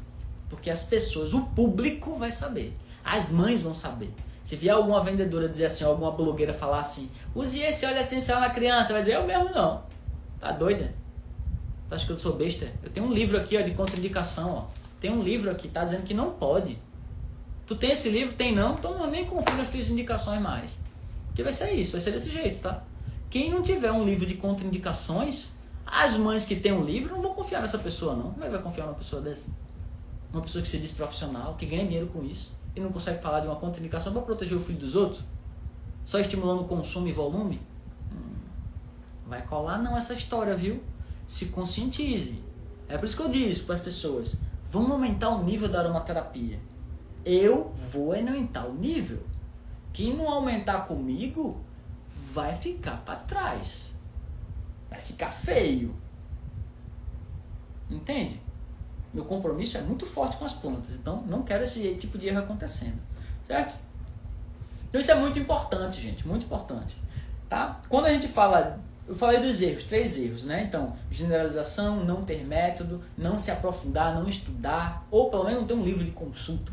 Porque as pessoas, o público vai saber. As mães vão saber. Se vier alguma vendedora dizer assim, alguma blogueira falar assim, use esse óleo essencial na criança, vai dizer, eu mesmo não. Tá doida? Tu acha que eu sou besta? Eu tenho um livro aqui, ó, de contraindicação, ó. Tem um livro aqui, tá dizendo que não pode. Tu tem esse livro? Tem não? Então eu nem confio nas tuas indicações mais. Porque vai ser isso, vai ser desse jeito, tá? Quem não tiver um livro de contraindicações, as mães que têm um livro não vão confiar nessa pessoa, não. Como é que vai confiar numa pessoa dessa? Uma pessoa que se diz profissional, que ganha dinheiro com isso, e não consegue falar de uma contraindicação para proteger o filho dos outros? Só estimulando o consumo e volume? Vai colar não essa história, viu? Se conscientize. É por isso que eu disse para as pessoas, vamos aumentar o nível da aromaterapia. Eu vou aumentar o nível. Quem não aumentar comigo, vai ficar para trás. Vai ficar feio. Entende? Meu compromisso é muito forte com as plantas. Então, não quero esse tipo de erro acontecendo. Certo? Então, isso é muito importante, gente. Muito importante. Tá? Quando a gente fala... Eu falei dos erros, 3 erros, né? Então, generalização, não ter método, não se aprofundar, não estudar, ou pelo menos não ter um livro de consulta.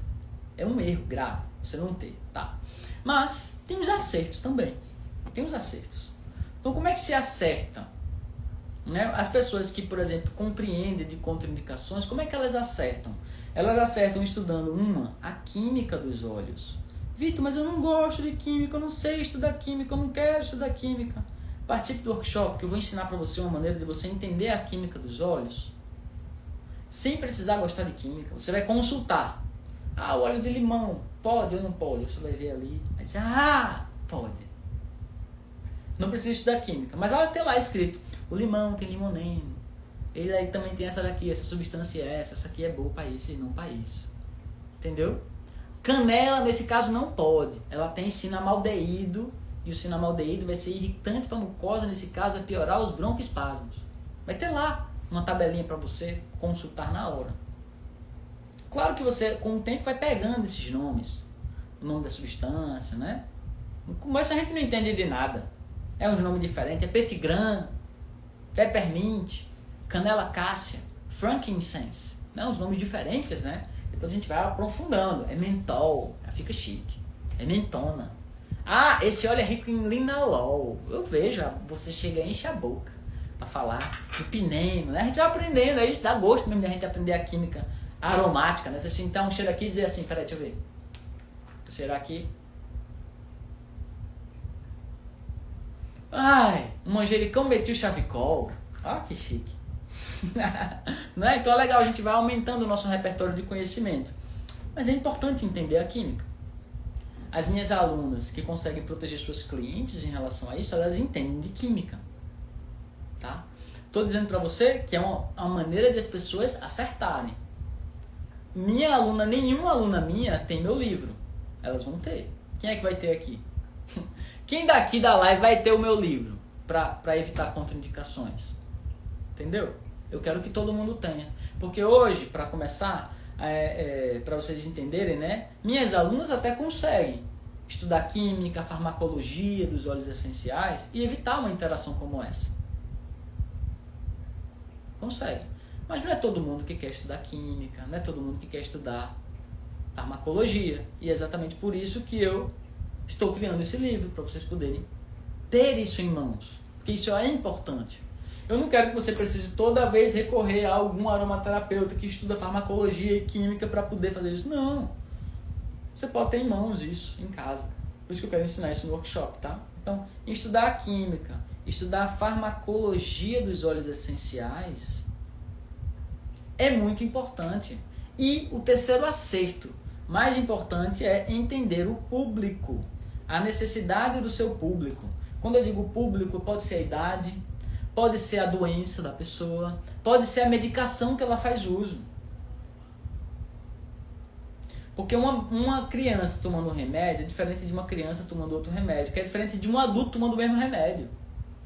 É um erro grave, você não ter, tá? Mas, tem os acertos também. Tem os acertos. Então, como é que se acerta? Né? As pessoas que, por exemplo, compreendem de contraindicações, como é que elas acertam? Elas acertam estudando, a química dos óleos. Vitor, mas eu não gosto de química, eu não sei estudar química, eu não quero estudar química. Participe do workshop, que eu vou ensinar para você uma maneira de você entender a química dos óleos, sem precisar gostar de química. Você vai consultar. Ah, o óleo de limão, pode ou não pode? Você vai ver ali, vai dizer, pode. Não precisa estudar química, mas olha, tem lá escrito, o limão tem limoneno, ele aí também tem essa daqui, essa substância é essa aqui é boa para isso e não para isso. Entendeu? Canela, nesse caso, não pode. Ela tem cinnamaldeído, e o cinnamaldeído vai ser irritante para a mucosa, nesse caso vai piorar os broncoespasmos. Vai ter lá uma tabelinha para você consultar na hora. Claro que você, com o tempo, vai pegando esses nomes. O nome da substância, né? Mas a gente não entende de nada. É um nome diferente. É petigram, peppermint, canela cássia, frankincense. Né? Uns nomes diferentes, né? Depois a gente vai aprofundando. É mentol, fica chique. É mentona. Esse óleo é rico em linalol. Eu vejo, você chega e enche a boca para falar. Hipinema, né? A gente vai aprendendo, isso dá gosto mesmo de a gente aprender a química aromática, né? Você sentar um cheiro aqui e dizer assim, peraí, deixa eu ver. Vou cheirar aqui. Um manjericão metil chavicol. Que chique. Né? Então é legal, a gente vai aumentando o nosso repertório de conhecimento. Mas é importante entender a química. As minhas alunas que conseguem proteger suas clientes em relação a isso, elas entendem de química. tá? Estou dizendo para você que é uma maneira de as pessoas acertarem. Nenhuma aluna minha tem meu livro. Elas vão ter. Quem é que vai ter aqui? Quem daqui da live vai ter o meu livro para evitar contraindicações? Entendeu? Eu quero que todo mundo tenha. Porque hoje, para começar, para vocês entenderem, né? Minhas alunas até conseguem estudar química, farmacologia dos óleos essenciais e evitar uma interação como essa. Consegue. Mas não é todo mundo que quer estudar química, não é todo mundo que quer estudar farmacologia. E é exatamente por isso que eu estou criando esse livro, para vocês poderem ter isso em mãos. Porque isso é importante. Eu não quero que você precise toda vez recorrer a algum aromaterapeuta que estuda farmacologia e química para poder fazer isso. Não. Você pode ter em mãos isso em casa. Por isso que eu quero ensinar isso no workshop, tá? Então, estudar a química, estudar a farmacologia dos óleos essenciais é muito importante. E o terceiro acerto mais importante é entender o público, a necessidade do seu público. Quando eu digo público, pode ser a idade, pode ser a doença da pessoa, pode ser a medicação que ela faz uso. Porque uma criança tomando um remédio é diferente de uma criança tomando outro remédio, que é diferente de um adulto tomando o mesmo remédio.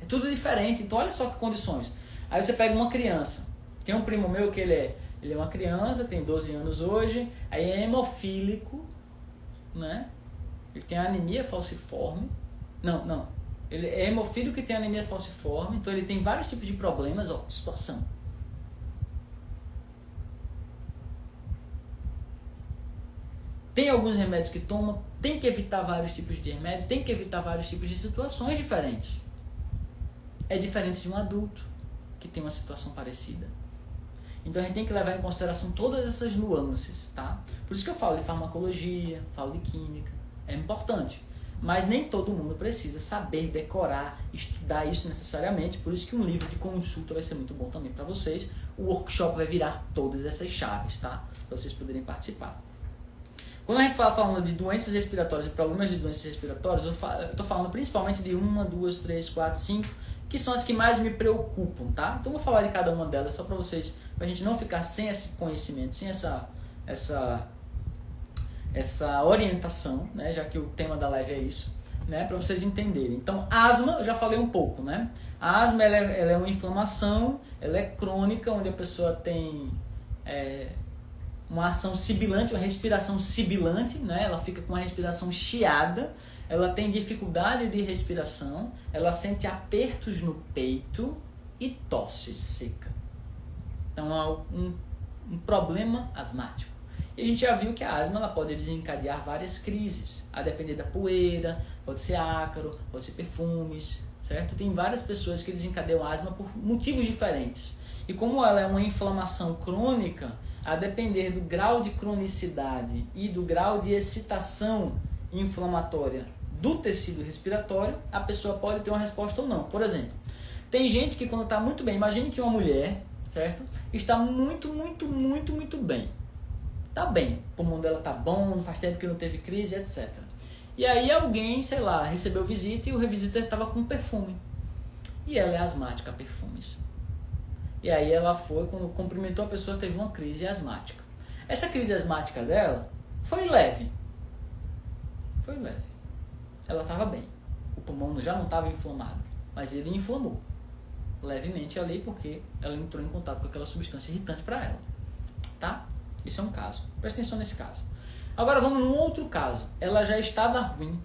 É tudo diferente. Então olha só que condições. Aí você pega uma criança. Tem um primo meu que ele é uma criança, tem 12 anos hoje, aí é hemofílico, né? Ele tem anemia falciforme. Não. Ele é hemofílico e tem anemia falciforme, então ele tem vários tipos de problemas, situação. Tem alguns remédios que toma, tem que evitar vários tipos de remédios, tem que evitar vários tipos de situações diferentes. É diferente de um adulto que tem uma situação parecida. Então a gente tem que levar em consideração todas essas nuances, tá? Por isso que eu falo de farmacologia, falo de química, é importante. Mas nem todo mundo precisa saber, decorar, estudar isso necessariamente. Por isso que um livro de consulta vai ser muito bom também para vocês. O workshop vai virar todas essas chaves, tá? Para vocês poderem participar. Quando a gente fala falando de doenças respiratórias e problemas de doenças respiratórias, eu estou falando principalmente de 1, 2, 3, 4, 5, que são as que mais me preocupam, tá? Então eu vou falar de cada uma delas só para vocês, para a gente não ficar sem esse conhecimento, sem essa orientação, né? Já que o tema da live é isso, né? Para vocês entenderem. Então, asma, eu já falei um pouco, né? A asma ela é uma inflamação, ela é crônica, onde a pessoa tem uma ação sibilante, uma respiração sibilante, né? Ela fica com uma respiração chiada, ela tem dificuldade de respiração, ela sente apertos no peito e tosse seca. Então é um problema asmático. E a gente já viu que a asma ela pode desencadear várias crises, a depender da poeira, pode ser ácaro, pode ser perfumes, certo? Tem várias pessoas que desencadeiam asma por motivos diferentes. E como ela é uma inflamação crônica, a depender do grau de cronicidade e do grau de excitação inflamatória do tecido respiratório, a pessoa pode ter uma resposta ou não. Por exemplo, tem gente que quando está muito bem, imagine que uma mulher, certo? Está muito bem. Está bem, o pulmão dela está bom, não faz tempo que não teve crise, etc. E aí alguém, sei lá, recebeu visita e o visita estava com perfume. E ela é asmática a perfumes. E aí ela foi, quando cumprimentou a pessoa, teve uma crise asmática. Essa crise asmática dela foi leve. Foi leve. Ela estava bem. O pulmão já não estava inflamado, mas ele inflamou levemente ali porque ela entrou em contato com aquela substância irritante para ela. Tá? Isso é um caso. Presta atenção nesse caso. Agora vamos num outro caso. Ela já estava ruim,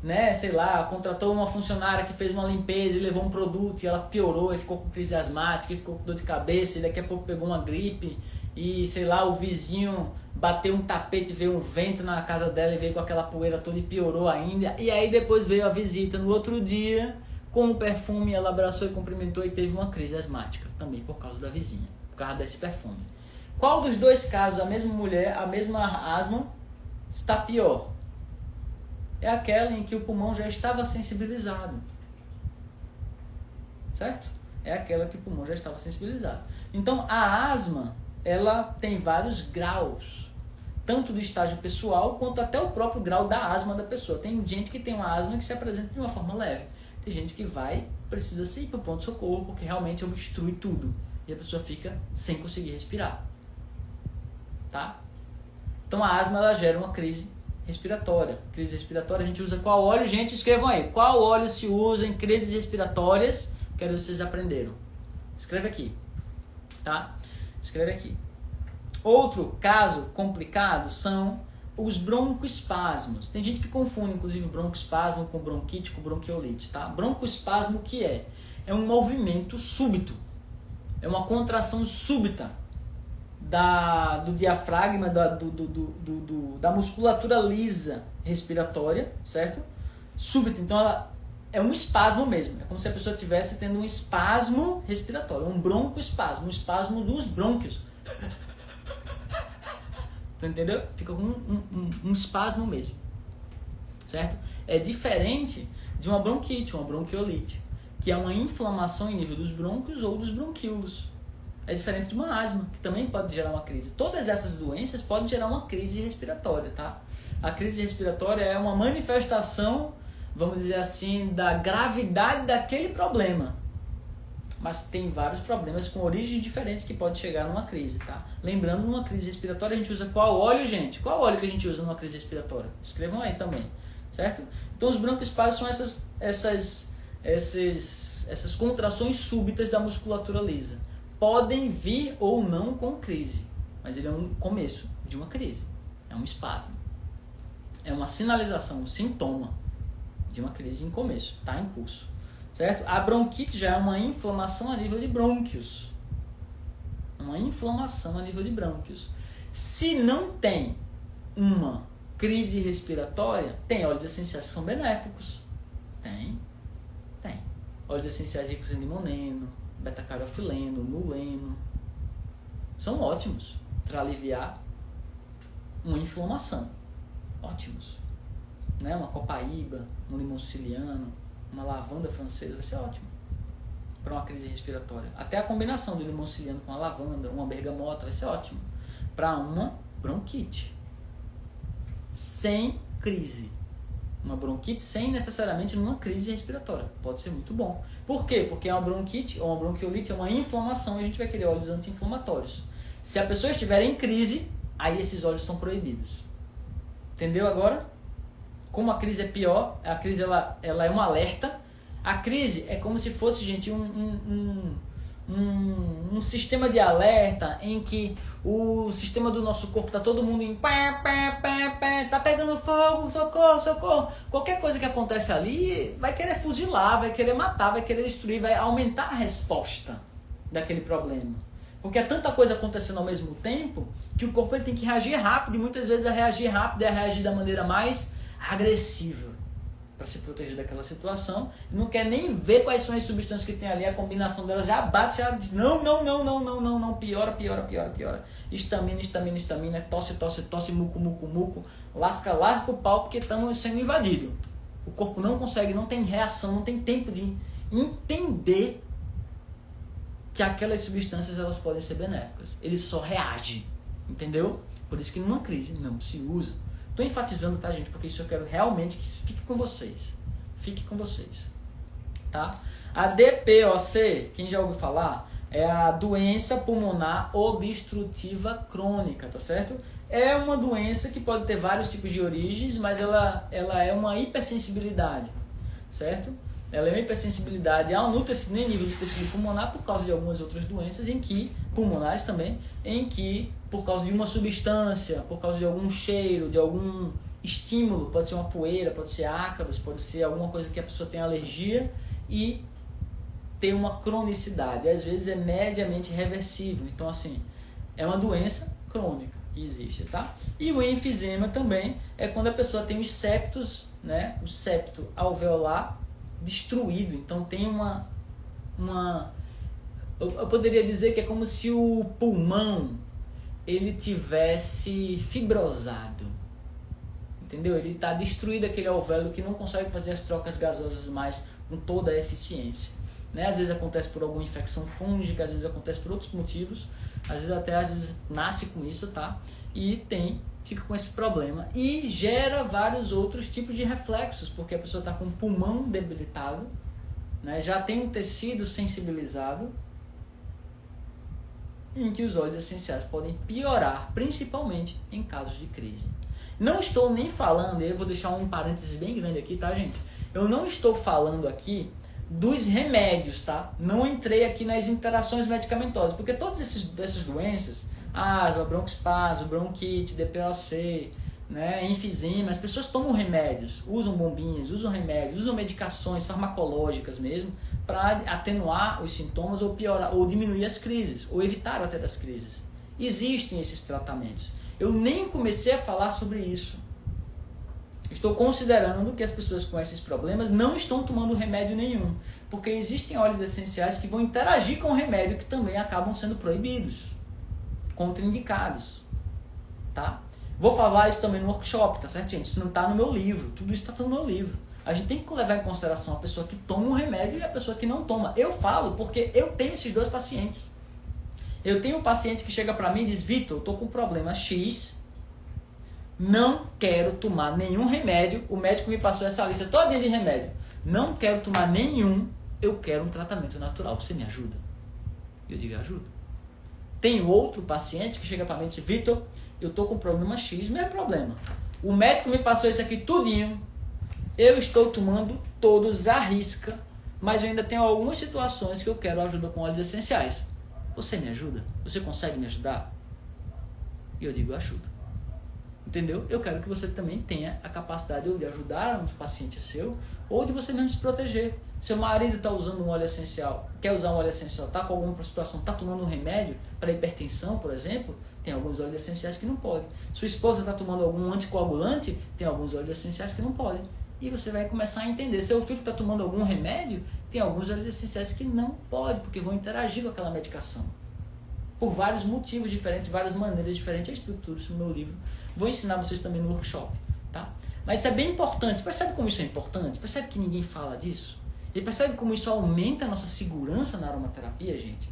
né? Sei lá, contratou uma funcionária que fez uma limpeza e levou um produto e ela piorou e ficou com crise asmática, e ficou com dor de cabeça e daqui a pouco pegou uma gripe e, sei lá, o vizinho bateu um tapete, veio um vento na casa dela e veio com aquela poeira toda e piorou ainda. E aí depois veio a visita no outro dia com o perfume, ela abraçou e cumprimentou e teve uma crise asmática também por causa da vizinha, por causa desse perfume. Qual dos dois casos, a mesma mulher, a mesma asma, está pior? É aquela em que o pulmão já estava sensibilizado. Certo? É aquela que o pulmão já estava sensibilizado. Então, a asma, ela tem vários graus. Tanto do estágio pessoal, quanto até o próprio grau da asma da pessoa. Tem gente que tem uma asma que se apresenta de uma forma leve. Tem gente que precisa ir para o ponto-socorro porque realmente obstrui tudo. E a pessoa fica sem conseguir respirar. Tá? Então a asma ela gera uma crise respiratória. Crise respiratória a gente usa qual óleo? Gente, escrevam aí. Qual óleo se usa em crises respiratórias? Quero ver se vocês aprenderam. Escreve aqui. Tá? Escreve aqui. Outro caso complicado são os broncoespasmos. Tem gente que confunde, inclusive, broncoespasmo com bronquite, com bronquiolite. Tá? Broncoespasmo o que é? É um movimento súbito. É uma contração súbita do diafragma, da musculatura lisa respiratória, certo? Súbita. Então, ela é um espasmo mesmo. É como se a pessoa estivesse tendo um espasmo respiratório, um broncoespasmo, um espasmo dos brônquios. Tu entendeu? Fica com um espasmo mesmo, certo? É diferente de uma bronquite, uma bronquiolite, que é uma inflamação em nível dos brônquios ou dos bronquíolos. É diferente de uma asma, que também pode gerar uma crise. Todas essas doenças podem gerar uma crise respiratória, tá? A crise respiratória é uma manifestação, vamos dizer assim, da gravidade daquele problema. Mas tem vários problemas com origens diferentes que podem chegar numa crise, tá? Lembrando, numa crise respiratória a gente usa qual óleo, gente? Qual óleo que a gente usa numa crise respiratória? Escrevam aí também, certo? Então os broncoespasmos são essas contrações súbitas da musculatura lisa. Podem vir ou não com crise, mas ele é um começo de uma crise, é um espasmo. É uma sinalização, um sintoma de uma crise em começo, está em curso. Certo? A bronquite já é uma inflamação a nível de brônquios. Uma inflamação a nível de brônquios. Se não tem uma crise respiratória, tem óleos essenciais que são benéficos. Tem. Óleos essenciais ricos em limoneno, beta-caroteno, muleno. São ótimos para aliviar uma inflamação. Ótimos. Né? Uma copaíba, um limão siciliano, uma lavanda francesa vai ser ótimo para uma crise respiratória. Até a combinação do limão siciliano com a lavanda, uma bergamota, vai ser ótimo para uma bronquite sem crise. Uma bronquite sem necessariamente uma crise respiratória. Pode ser muito bom. Por quê? Porque é uma bronquite ou uma bronquiolite é uma inflamação e a gente vai querer óleos anti-inflamatórios. Se a pessoa estiver em crise, aí esses óleos são proibidos. Entendeu agora? Como a crise é pior, a crise ela é um alerta. A crise é como se fosse, gente, um sistema de alerta em que o sistema do nosso corpo está todo mundo em tá pegando fogo, socorro, socorro. Qualquer coisa que acontece ali vai querer fuzilar, vai querer matar, vai querer destruir, vai aumentar a resposta daquele problema. Porque é tanta coisa acontecendo ao mesmo tempo que o corpo ele tem que reagir rápido e muitas vezes a reagir rápido é a reagir da maneira mais agressiva para se proteger daquela situação, não quer nem ver quais são as substâncias que tem ali, a combinação delas já bate, já diz não, piora, estamina, tosse, muco, lasca o pau porque estamos sendo invadidos. O corpo não consegue, não tem reação, não tem tempo de entender que aquelas substâncias elas podem ser benéficas. Ele só reage, entendeu? Por isso que numa crise não se usa. Estou enfatizando, tá, gente? Porque isso eu quero realmente que fique com vocês. Fique com vocês. Tá? A DPOC, quem já ouviu falar, é a doença pulmonar obstrutiva crônica, tá certo? É uma doença que pode ter vários tipos de origens, mas ela é uma hipersensibilidade, certo? Ela é uma hipersensibilidade no nível do tecido pulmonar por causa de algumas outras doenças pulmonares também, em que por causa de uma substância, por causa de algum cheiro, de algum estímulo, pode ser uma poeira, pode ser ácaros, pode ser alguma coisa que a pessoa tem alergia e tem uma cronicidade. Às vezes é mediamente reversível. Então, assim, é uma doença crônica que existe, tá? E o enfisema também é quando a pessoa tem os septos, né? O septo alveolar destruído. Então tem eu poderia dizer que é como se o pulmão ele tivesse fibrosado, entendeu? Ele está destruído, aquele alvéolo que não consegue fazer as trocas gasosas mais com toda a eficiência, né? Às vezes acontece por alguma infecção fúngica, às vezes acontece por outros motivos, às vezes nasce com isso, tá? E fica com esse problema e gera vários outros tipos de reflexos, porque a pessoa está com o pulmão debilitado, né, já tem um tecido sensibilizado em que os óleos essenciais podem piorar, principalmente em casos de crise. Não estou nem falando, eu vou deixar um parênteses bem grande aqui, tá, gente? Eu não estou falando aqui dos remédios, tá? Não entrei aqui nas interações medicamentosas, porque todas essas doenças, asma, broncoespasmo, bronquite, DPOC, né, enfisema, as pessoas tomam remédios, usam bombinhas, usam remédios, usam medicações farmacológicas mesmo, para atenuar os sintomas ou piorar, ou diminuir as crises, ou evitar até as crises. Existem esses tratamentos. Eu nem comecei a falar sobre isso. Estou considerando que as pessoas com esses problemas não estão tomando remédio nenhum, porque existem óleos essenciais que vão interagir com o remédio que também acabam sendo proibidos, contraindicados, tá? Vou falar isso também no workshop, tá certo, gente? Isso não está no meu livro, tudo isso está no meu livro. A gente tem que levar em consideração a pessoa que toma um remédio e a pessoa que não toma. Eu falo porque eu tenho esses dois pacientes. Eu tenho um paciente que chega para mim e diz: Vitor, eu estou com problema X, não quero tomar nenhum remédio, o médico me passou essa lista todinha de remédio, não quero tomar nenhum, eu quero um tratamento natural, você me ajuda? Eu digo: ajudo. Tem outro paciente que chega para mim e diz: Vitor, eu estou com problema X, mesmo problema. O médico me passou isso aqui tudinho, eu estou tomando todos à risca, mas eu ainda tenho algumas situações que eu quero ajuda com óleos essenciais. Você me ajuda? Você consegue me ajudar? E eu digo: ajudo. Entendeu? Eu quero que você também tenha a capacidade ou de ajudar um paciente seu, ou de você mesmo se proteger. Seu marido está usando um óleo essencial, quer usar um óleo essencial, está com alguma situação, está tomando um remédio para hipertensão, por exemplo, tem alguns óleos essenciais que não podem. Sua esposa está tomando algum anticoagulante, tem alguns óleos essenciais que não podem. E você vai começar a entender. Seu filho está tomando algum remédio, tem alguns óleos essenciais que não pode, porque vão interagir com aquela medicação. Por vários motivos diferentes, várias maneiras diferentes. Eu explico tudo isso no meu livro. Vou ensinar vocês também no workshop, tá? Mas isso é bem importante. Percebe como isso é importante? Percebe que ninguém fala disso? E percebe como isso aumenta a nossa segurança na aromaterapia, gente?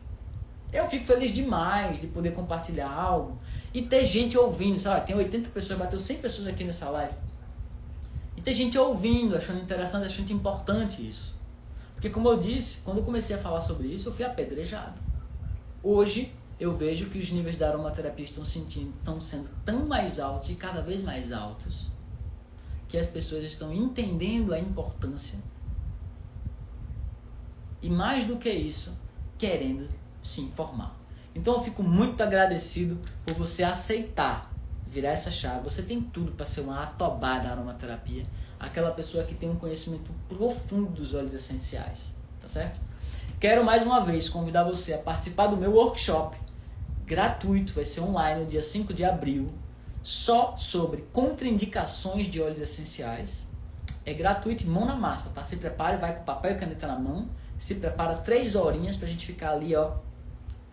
Eu fico feliz demais de poder compartilhar algo e ter gente ouvindo, sabe? Tem 80 pessoas, bateu 100 pessoas aqui nessa live. E ter gente ouvindo, achando interessante, achando importante isso. Porque, como eu disse, quando eu comecei a falar sobre isso, eu fui apedrejado. Hoje, eu vejo que os níveis da aromaterapia estão sendo tão mais altos e cada vez mais altos, que as pessoas estão entendendo a importância e, mais do que isso, querendo se informar. Então eu fico muito agradecido por você aceitar virar essa chave. Você tem tudo para ser uma atobá da aromaterapia, aquela pessoa que tem um conhecimento profundo dos óleos essenciais, tá certo? Quero mais uma vez convidar você a participar do meu workshop gratuito, vai ser online no dia 5 de abril, só sobre contraindicações de óleos essenciais. É gratuito, mão na massa, tá? Se prepare, vai com papel e caneta na mão, se prepara 3 horinhas pra gente ficar ali, ó,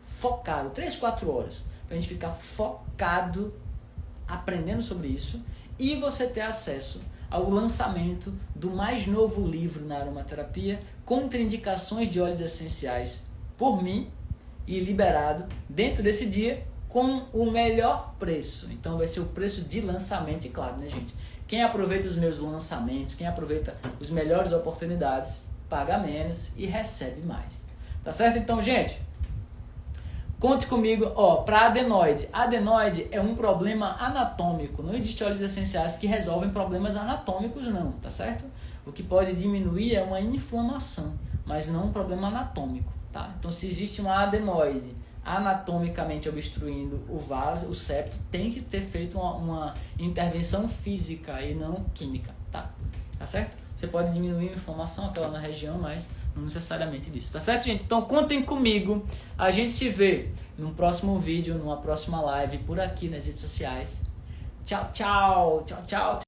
focado, 3, 4 horas, pra gente ficar focado, aprendendo sobre isso, e você ter acesso ao lançamento do mais novo livro na aromaterapia, Contraindicações de óleos essenciais, por mim, e liberado dentro desse dia com o melhor preço. Então vai ser o preço de lançamento, e claro, né, gente? Quem aproveita os meus lançamentos, quem aproveita as melhores oportunidades, paga menos e recebe mais. Tá certo? Então, gente, conte comigo, ó, para adenoide. Adenoide é um problema anatômico. Não existe óleos essenciais que resolvem problemas anatômicos, não, tá certo? O que pode diminuir é uma inflamação, mas não um problema anatômico, tá? Então, se existe uma adenoide anatomicamente obstruindo o vaso, o septo, tem que ter feito uma intervenção física e não química, tá? Tá certo? Você pode diminuir a inflamação, aquela na região, mas não necessariamente disso. Tá certo, gente? Então contem comigo. A gente se vê num próximo vídeo, numa próxima live por aqui nas redes sociais. Tchau, tchau. Tchau, tchau.